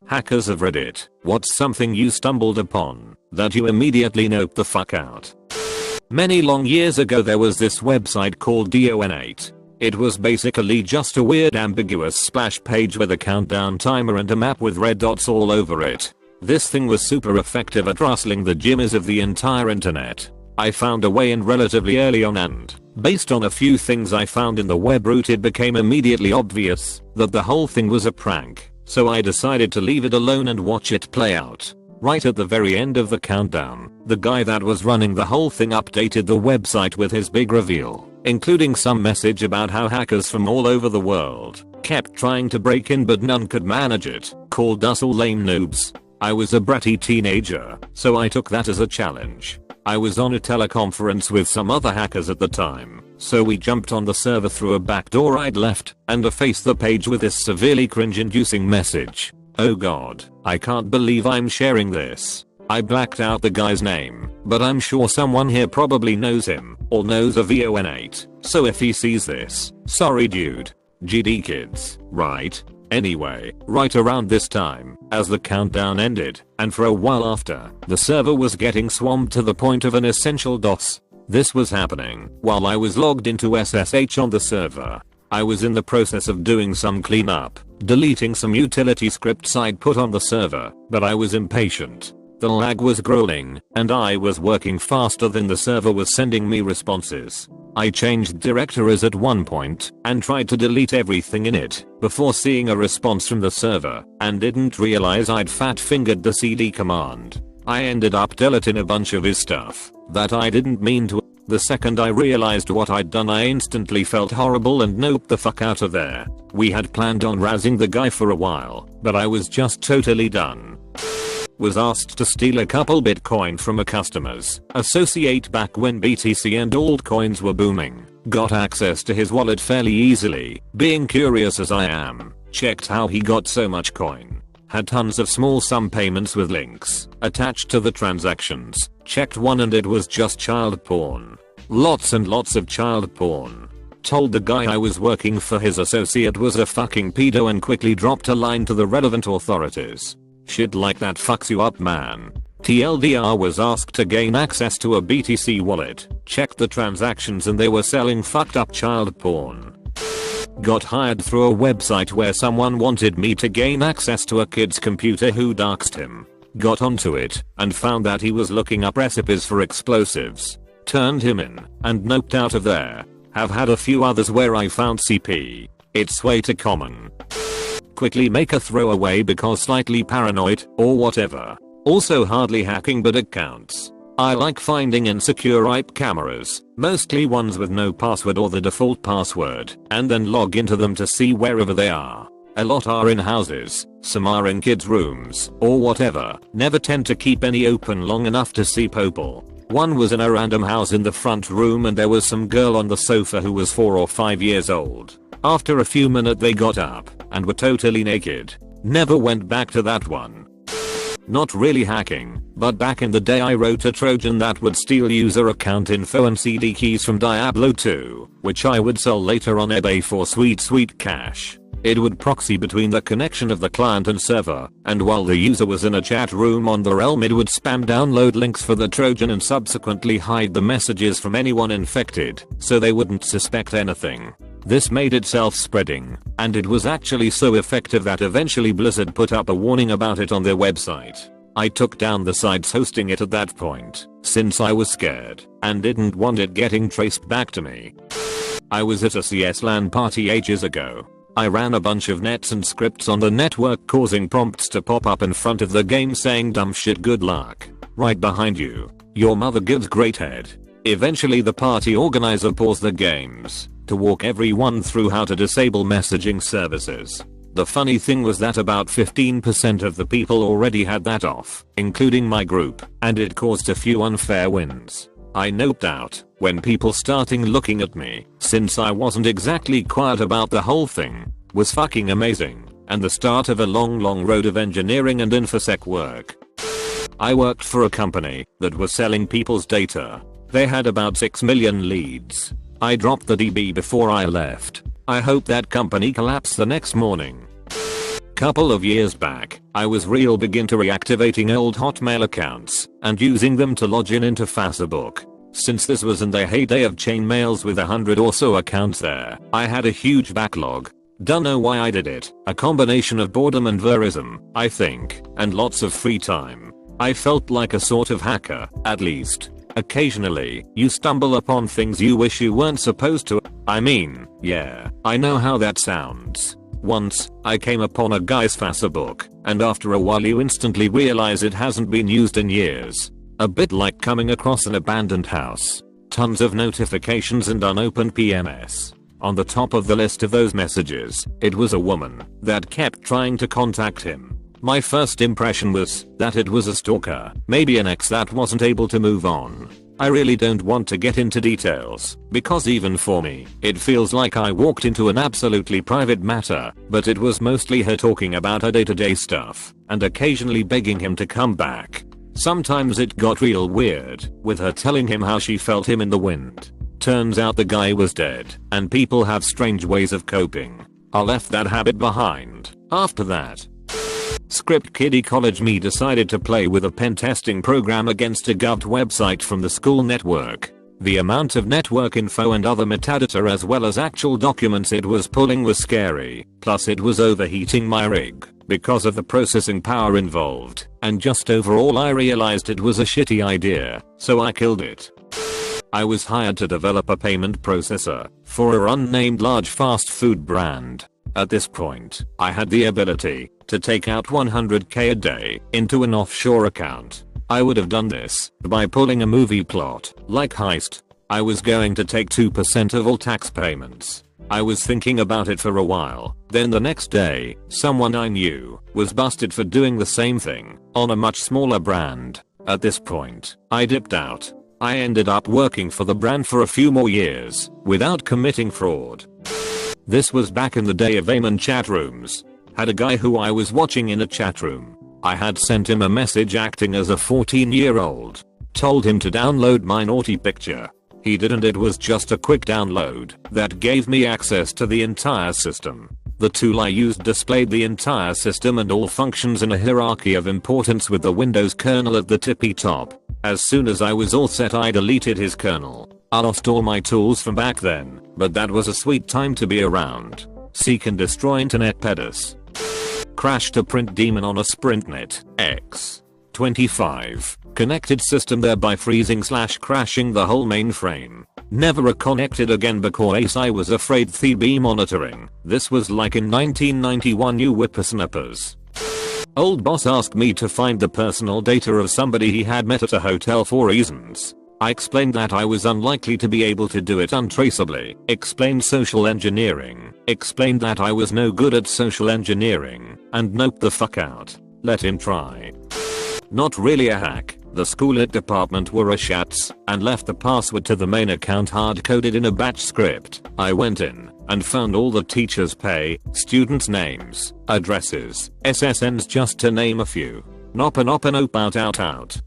Hackers of Reddit, what's something you stumbled upon that you immediately noped the fuck out? Many long years ago there was this website called DON8. It was basically just a weird ambiguous splash page with a countdown timer and a map with red dots all over it. This thing was super effective at rustling the jimmies of the entire internet. I found a way in relatively early on, and based on a few things I found in the web root, it became immediately obvious that the whole thing was a prank. So I decided to leave it alone and watch it play out. Right at the very end of the countdown, the guy that was running the whole thing updated the website with his big reveal, including some message about how hackers from all over the world kept trying to break in but none could manage it, called us all lame noobs. I was a bratty teenager, so I took that as a challenge. I was on a teleconference with some other hackers at the time, so we jumped on the server through a back door I'd left and effaced the page with this severely cringe-inducing message. Oh god, I can't believe I'm sharing this. I blacked out the guy's name, but I'm sure someone here probably knows him or knows a VON8, so if he sees this, sorry dude. GD kids, right? Anyway, right around this time, as the countdown ended, and for a while after, the server was getting swamped to the point of an essential DOS. This was happening while I was logged into SSH on the server. I was in the process of doing some cleanup, deleting some utility scripts I'd put on the server, but I was impatient. The lag was growing, and I was working faster than the server was sending me responses. I changed directories at one point and tried to delete everything in it before seeing a response from the server, and didn't realize I'd fat fingered the cd command. I ended up deleting a bunch of his stuff that I didn't mean to. The second I realized what I'd done, I instantly felt horrible and noped the fuck out of there. We had planned on razzing the guy for a while, but I was just totally done. Was asked to steal a couple Bitcoin from a customer's associate back when BTC and altcoins were booming. Got access to his wallet fairly easily, being curious as I am. Checked how he got so much coin. Had tons of small sum payments with links attached to the transactions. Checked one and it was just child porn. Lots and lots of child porn. Told the guy I was working for his associate was a fucking pedo and quickly dropped a line to the relevant authorities. Shit like that fucks you up, man. TLDR was asked to gain access to a BTC wallet. Checked the transactions and they were selling fucked up child porn. Got hired through a website where someone wanted me to gain access to a kid's computer who doxed him. Got onto it and found that he was looking up recipes for explosives. Turned him in and noped out of there. Have had a few others where I found CP. It's way too common. Quickly make a throwaway because slightly paranoid or whatever. Also hardly hacking, but it counts. I like finding insecure IP cameras, mostly ones with no password or the default password, and then log into them to see wherever they are. A lot are in houses, some are in kids' rooms, or whatever. Never tend to keep any open long enough to see people. One was in a random house in the front room and there was some girl on the sofa who was 4 or 5 years old. After a few minutes they got up and were totally naked. Never went back to that one. Not really hacking, but back in the day I wrote a Trojan that would steal user account info and CD keys from Diablo 2, which I would sell later on eBay for sweet cash. It would proxy between the connection of the client and server, and while the user was in a chat room on the realm it would spam download links for the Trojan and subsequently hide the messages from anyone infected, so they wouldn't suspect anything. This made it self-spreading, and it was actually so effective that eventually Blizzard put up a warning about it on their website. I took down the sites hosting it at that point, since I was scared, and didn't want it getting traced back to me. I was at a CS LAN party ages ago. I ran a bunch of nets and scripts on the network causing prompts to pop up in front of the game saying dumb shit, good luck. Right behind you. Your mother gives great head. Eventually the party organizer paused the games to walk everyone through how to disable messaging services. The funny thing was that about 15% of the people already had that off, including my group, and it caused a few unfair wins. I noped out when people starting looking at me, since I wasn't exactly quiet about the whole thing. Was fucking amazing, and the start of a long road of engineering and infosec work. I worked for a company that was selling people's data. They had about 6 million leads. I dropped the DB before I left. I hope that company collapsed the next morning. Couple of years back, I was begin to reactivating old Hotmail accounts and using them to log in into Facebook. Since this was in the heyday of chain mails with 100 or so accounts there, I had a huge backlog. Don't know why I did it, a combination of boredom and verism, I think, and lots of free time. I felt like a sort of hacker, at least. Occasionally, you stumble upon things you wish you weren't supposed to. I mean, yeah, I know how that sounds. Once, I came upon a guy's Facebook, and after a while you instantly realize it hasn't been used in years. A bit like coming across an abandoned house. Tons of notifications and unopened PMS. On the top of the list of those messages, it was a woman that kept trying to contact him. My first impression was that it was a stalker, maybe an ex that wasn't able to move on. I really don't want to get into details, because even for me, it feels like I walked into an absolutely private matter, but it was mostly her talking about her day-to-day stuff, and occasionally begging him to come back. Sometimes it got real weird, with her telling him how she felt him in the wind. Turns out the guy was dead, and people have strange ways of coping. I left that habit behind. After that, Script Kiddie College me decided to play with a pen testing program against a govt website from the school network. The amount of network info and other metadata as well as actual documents it was pulling was scary, plus it was overheating my rig because of the processing power involved, and just overall I realized it was a shitty idea, so I killed it. I was hired to develop a payment processor for a unnamed large fast food brand. At this point, I had the ability to take out 100k a day into an offshore account. I would have done this by pulling a movie plot, like Heist. I was going to take 2% of all tax payments. I was thinking about it for a while, then the next day, someone I knew was busted for doing the same thing on a much smaller brand. At this point, I dipped out. I ended up working for the brand for a few more years without committing fraud. This was back in the day of AIM and chat rooms. Had a guy who I was watching in a chat room. I had sent him a message acting as a 14-year-old. Told him to download my naughty picture. He didn't. It was just a quick download that gave me access to the entire system. The tool I used displayed the entire system and all functions in a hierarchy of importance with the Windows kernel at the tippy top. As soon as I was all set, I deleted his kernel. I lost all my tools from back then, but that was a sweet time to be around. Seek and destroy internet pedis. Crashed a print daemon on a SprintNet X25 connected system, thereby freezing/crashing the whole mainframe. Never reconnected again because I was afraid they'd be monitoring. This was like in 1991, you whippersnappers. Old boss asked me to find the personal data of somebody he had met at a hotel for reasons. I explained that I was unlikely to be able to do it untraceably, explained social engineering, explained that I was no good at social engineering, and noped the fuck out. Let him try. Not really a hack. The school lit department were a shats and left the password to the main account hard coded in a batch script. I went in and found all the teachers' pay, students' names, addresses, SSNs, just to name a few. Nope out.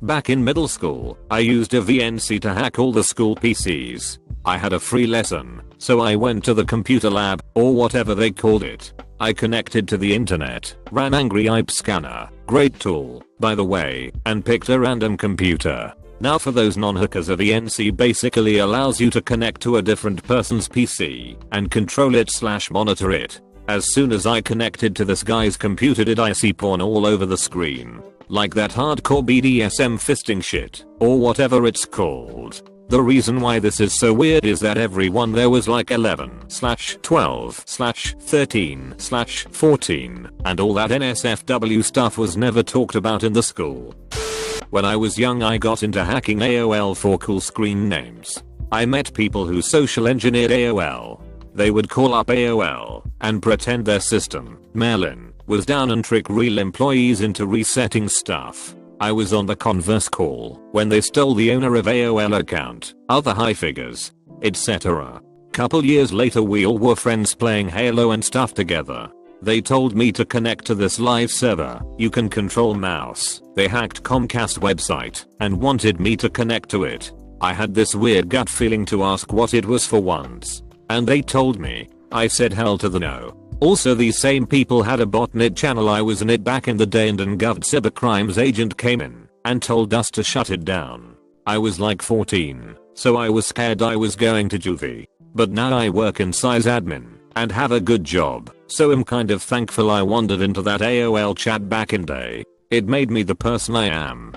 Back in middle school, I used a VNC to hack all the school PCs. I had a free lesson, so I went to the computer lab, or whatever they called it. I connected to the internet, ran Angry IP Scanner, great tool, by the way, and picked a random computer. Now for those non-hackers, a VNC basically allows you to connect to a different person's PC and control it/monitor it. As soon as I connected to this guy's computer, did I see porn all over the screen. Like that hardcore BDSM fisting shit, or whatever it's called. The reason why this is so weird is that everyone there was like 11/12/13/14, and all that NSFW stuff was never talked about in the school. When I was young, I got into hacking AOL for cool screen names. I met people who social engineered AOL. They would call up AOL and pretend their system, mail-in, was down and trick real employees into resetting stuff. I was on the converse call when they stole the owner of AOL account, other high figures, etc. Couple years later, we all were friends playing Halo and stuff together. They told me to connect to this live server. You can control mouse. They hacked Comcast website and wanted me to connect to it. I had this weird gut feeling to ask what it was for once. And they told me. I said hell to the no. Also, these same people had a botnet channel. I was in it back in the day and an govt cybercrimes agent came in and told us to shut it down. I was like 14, so I was scared I was going to juvie. But now I work in sysadmin and have a good job, so I'm kind of thankful I wandered into that AOL chat back in day. It made me the person I am.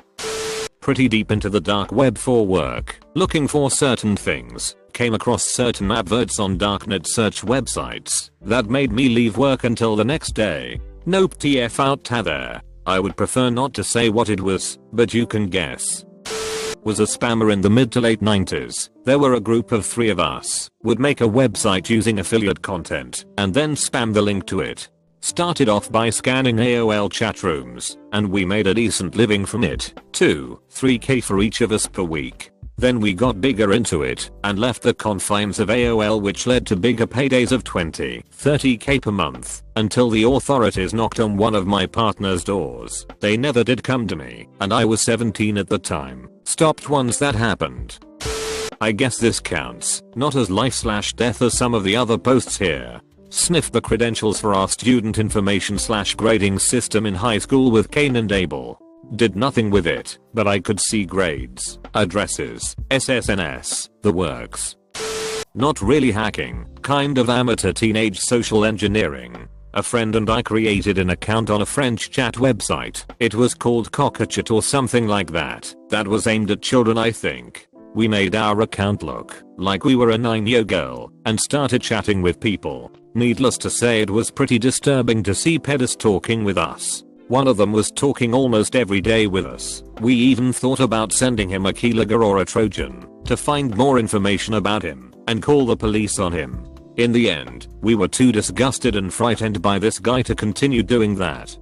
Pretty deep into the dark web for work, looking for certain things, came across certain adverts on darknet search websites that made me leave work until the next day. Nope, TF out there. I would prefer not to say what it was, but you can guess. Was a spammer in the mid to late 90s. There were a group of 3 of us, would make a website using affiliate content, and then spam the link to it. Started off by scanning AOL chat rooms, and we made a decent living from it. 2-3k for each of us per week. Then we got bigger into it, and left the confines of AOL, which led to bigger paydays of 20-30k per month, until the authorities knocked on one of my partner's doors. They never did come to me, and I was 17 at the time. Stopped once that happened. I guess this counts, not as life/death as some of the other posts here. Sniffed the credentials for our student information/grading system in high school with Cain and Abel. Did nothing with it, but I could see grades, addresses, SSNS, the works. Not really hacking, kind of amateur teenage social engineering. A friend and I created an account on a French chat website. It was called Cockachat or something like that. That was aimed at children, I think. We made our account look like we were a 9-year-old girl and started chatting with people. Needless to say, it was pretty disturbing to see pedos talking with us. One of them was talking almost every day with us. We even thought about sending him a keylogger or a Trojan to find more information about him and call the police on him. In the end, we were too disgusted and frightened by this guy to continue doing that.